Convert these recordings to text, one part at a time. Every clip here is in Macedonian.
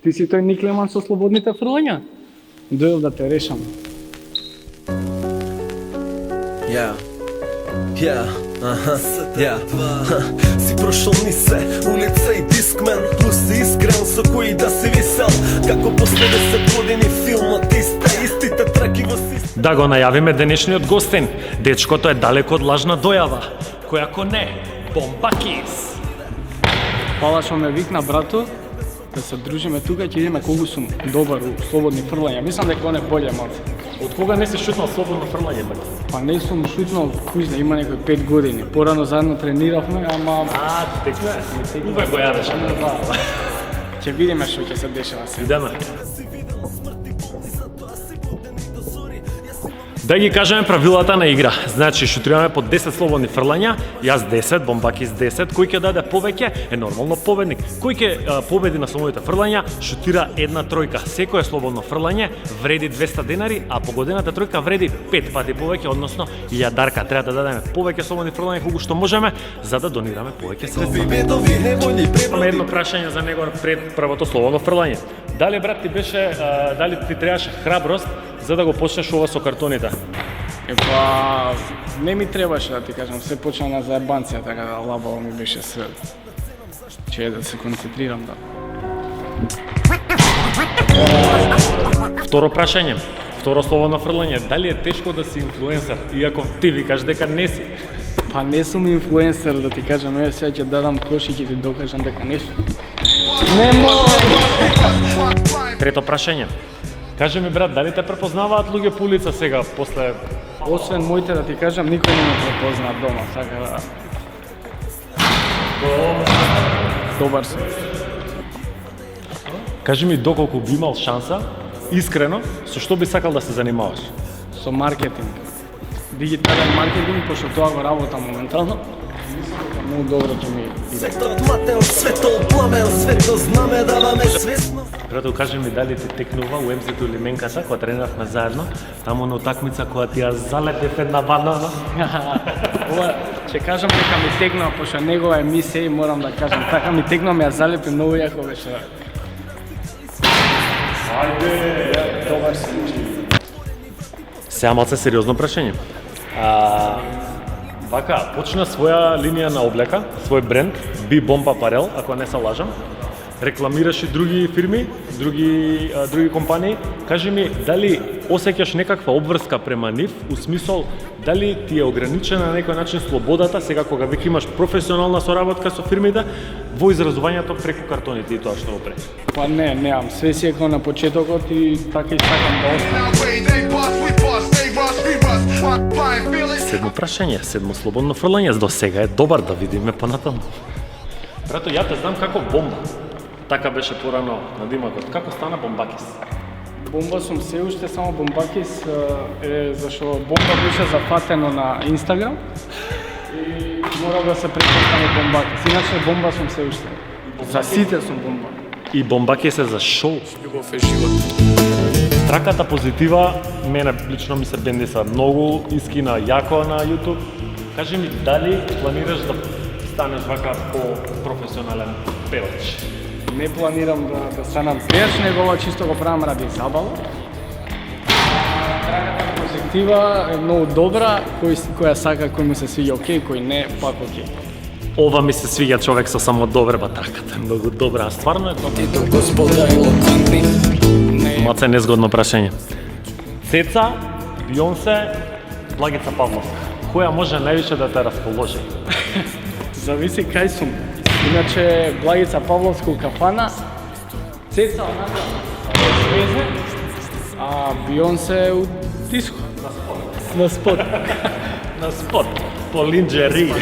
Ти си тој Никлеман со слободните фрлања? Дојдов да те решам. Ja, si prošao mise, ulica i diskmen, plus si iskren со кои да си висел, како после 10 години филмот истите траки во систем. Да го најавиме денешниот гостин. Дечкото е далеко од лажна дојава. Кој ако не, Бомбакис. Фала што ме викна брато, да се дружиме тука, ќе видиме колку сум добар у слободни фрлања. Мислам дека он е боле малце. Од кога не си шутнал слободно фрлање, бе? Па не сум шутнал, кујзна, има некои 5 години. Порано заедно трениравме, ама... Текна? Увек го јадеш. Ќе видиме што ќе се дешава се. Идеме. Да ги кажеме правилата на игра. Значи, шутираме по 10 слободни фрлања, јас 10, Бомбакис 10, кој ќе даде повеќе е нормално победник. Кој ќе победи на слободните фрлања, шутира една тројка. Секое слободно фрлање вреди 200 денари, а погодената тројка вреди 5 пати повеќе, односно јадарка. Треба да дадеме повеќе слободни фрлања колку што можеме, за да донираме повеќе средства. Имаме едно прашање за него пред првото слободно фрлање. Дали брат ти беше, дали ти требаше храброст за да го почнеш ова со картоните? Па, не ми требаше да ти кажам, се почна на заебанција, така да лабаво ми беше све. Че да се концентрирам, да. Второ прашање, второ слободно фрлање, дали е тешко да си инфлуенсер, иако ти викаш дека не си? Па не сум инфлуенсер, да ти кажам, сега ќе дадам кош и ќе ти докажам дека не сум. Не може! Трето прашање. Кажи ми брат, дали те препознаваат луѓе по улица сега, после... Освен моите, да ти кажам, никој не ме препозна дома, сака да... Добар сум. Кажи ми доколку би имал шанса, искрено, со што би сакал да се занимаваш? Со маркетинг. Дигитален маркетинг, пошто тоа го работам моментално. Мислам дека многу добро ќе ми иде. Секторот матео, светол пламен, свето знаме даваме свесно. Брато, кажи ми дали ти текнува у МЗ-ту или Менкаса, кога тренавме заедно, таму на утакмица кога ти ја залепев една банана. Ова, ќе кажам дека ми текнува, пошто негова емисија и морам да кажам, така ми текнува, ми ја залепи многу јако беше. Ајде, добар сум. Сега малце сериозно прашање. Вака, почна своја линија на облека, свој бренд, Би Бомба Апарел, ако не се лажам. Рекламираш и други фирми, други компании. Кажи ми, дали осеќаш некаква обврска према нив, у смисол, дали ти е ограничена на некој начин слободата, сега кога веќе имаш професионална соработка со фирмите, во изразувањето преку картоните и тоа што го правиш? Па не, неам, све си како на почетокот и така и сакам да останам. Седмо прашање, седмо слободно фрлање, до сега е добар, да видиме понатаму. Брато, ја те знам како Бомба. Така беше порано на димакот. Како стана Бомбакис? Бомба сум се уште, само Бомбакис е зашто Бомба беше зафатено на Инстаграм и морал да се претпостави Бомбакис. Иначе Бомба сум се уште. За сите сум Бомба. И Бомбакис е за шоу. Љубов е живот. Траката позитива, мене лично ми се бендиса многу, искина јако на YouTube. Кажи ми, дали планираш да станеш вака по-професионален певач? Не планирам да станам пејач, него ова чисто го правам ради забава. Траката позитива е многу добра, која сака, кој му се свиѓа окей, кој не, пак окей. Ова ми се свиѓа човек со самодоверба, траката е многу добра, а стварно е Маце незгодно прашање. Цеца, Бионсе, Благица Павловска. Која може највише да те расположи? Зависи кај сум. Иначе Благица Павловска у кафана, Цеца онака свезе, а Бионсе у диско. На спот. На спот, по линджери.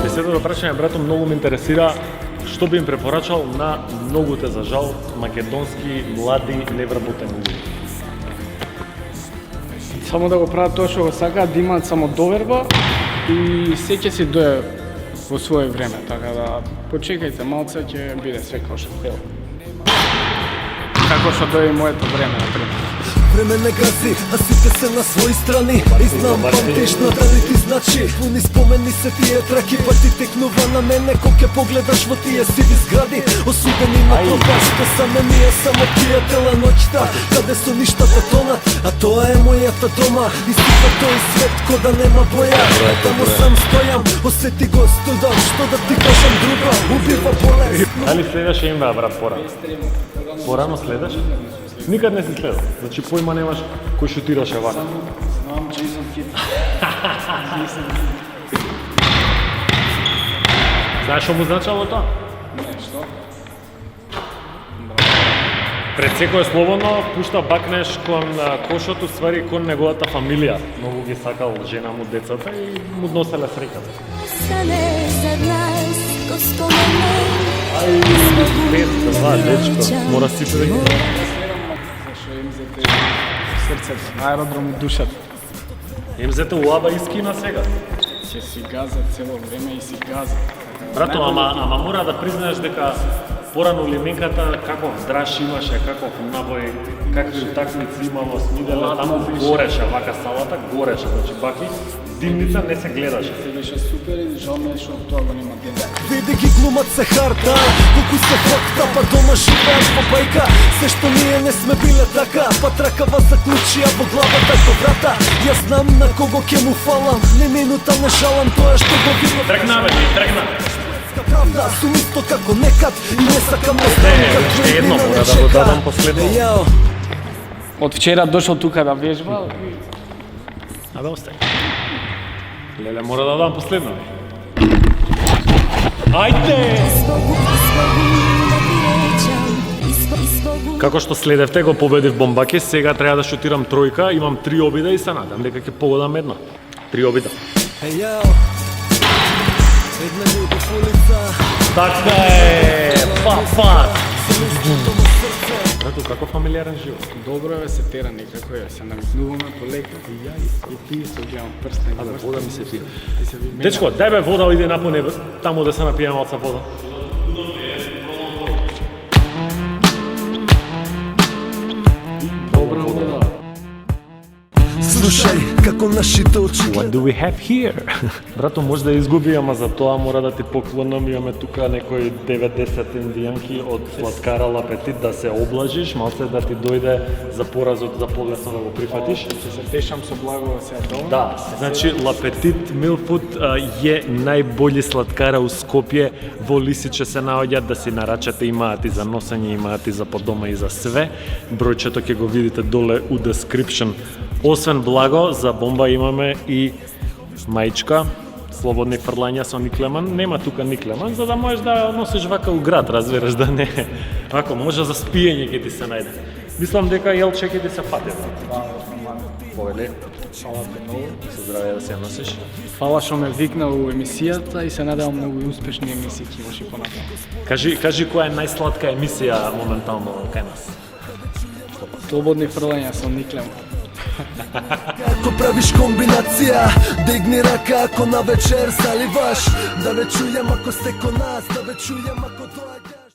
Десетото прашање, брато, многу ме интересира што би им препорачал на многуте, за жал, македонски млади невработени луѓе. Само да го прават тоа што го сакаат, да имаат само доверба и се ќе си дое во свое време, така да почекајте малце, ќе биде све како што треба. Како што дое и моето време, например. Време не гази, а сите се на своји страни. И знам памтиш на дали ти значи. Пуни спомени се тие траки, па ти текнува на мене кога ќе погледаш во тие сиви згради. Осудени на пропашта са не ние само пријатела ноќта, каде со ништата тонат, а тоа е мојата дома. И сипа тој свет ко да нема боја. Тамо сам стојам, осети го студам, што да ти кажам друго, убива болест. Дали следаш НБА, брат, порано? Порано следаш? Никад не си следал. Значи појма немаш кој шутираше вака. Знам Джейсон Кид. Знаеш што му значало тоа? Не, што? Пред секој слободно пушта бакнеш кон кошот, уствари кон неговата фамилија. Многу ги сакал жена му, децата и му носеле среќата. Остане зад нас ко спомене. Ај, два, дечко, мора сите да ги... Зашо им зете срцето, на аеродрому душата. Им зете уаба искина сега. Ќе си газа цело време и си газа. Брато, ама мора да признаеш дека порано лименката каков драж имаше, каков набој, какви утакмици имало сниделе, таму гореше вака салата, гореше, значи баки, димница не се гледаше. Те беше супер и жал ме што тоа го нема ден. Види ги глумат се харта, колку се факта, па дома живеат по бајка. Се што ние не сме биле така, па тракава заклучија во главата ко врата. Јас знам на кого ќе му фалам, не минута не жалам тоа што го видов. Тргна, бе, тргна. Правда, сум исто како некад и не сакам да ставам како уште едно мора да го дадам последно. Јао, Од вчера дошол тука да вежба. Абе, остај. Леле, мора да дадам последно. Ајде! Како што следевте, го победив Бомбакис, сега треба да шутирам тројка, имам 3 обида и се надам дека ќе погодам една. 3 обида. јао. Една љубовулица. Така е! Па! Брато, како фамилиарен живот? Добро е се тера некако е, се навикнуваме полека. И ти се гледам прстен. Абе, вода ми се пие. И се ви Дечко, дај бе вода, иде напоне таму да се напијам малца вода. добра вода. Слушај, како нашите очи What do we have here? Брато, може да изгуби, ама за тоа мора да ти поклонам. Имаме тука некои 90 индијанки од сладкара Лапетит да се облажиш, малце да ти дојде за поразот за полесно да го прифатиш. Ќе се тешам со благова сега дома. Да, значи Лапетит Милфуд е најбољи сладкара у Скопје. Во Лисиче се наоѓаат, да си нарачате, имаат и за носење, имаат и за подома и за све. Бројчето ќе го видите доле у description. Освен благо, за Бомба имаме и маичка, слободни фрлања со Никлеман. Нема тука Никлеман, за да можеш да носиш вака у град, разбираш, да не. Ако може за спиење ќе ти се најде. Мислам дека Елче ќе ти се фати. Повели, Фала те многу. со здравје да се ја носиш. Фала што ме викна у емисијата и се надевам многу успешни емисии ќе имаш и понатаму. Кажи која е најсладка емисија моментално кај нас? Слободни фрлања со Никлем. Ако правиш комбинација, дигни рака ако на вечер заливаш. Да ве чујам ако сте ко нас, да ве чујам ако доаѓаш.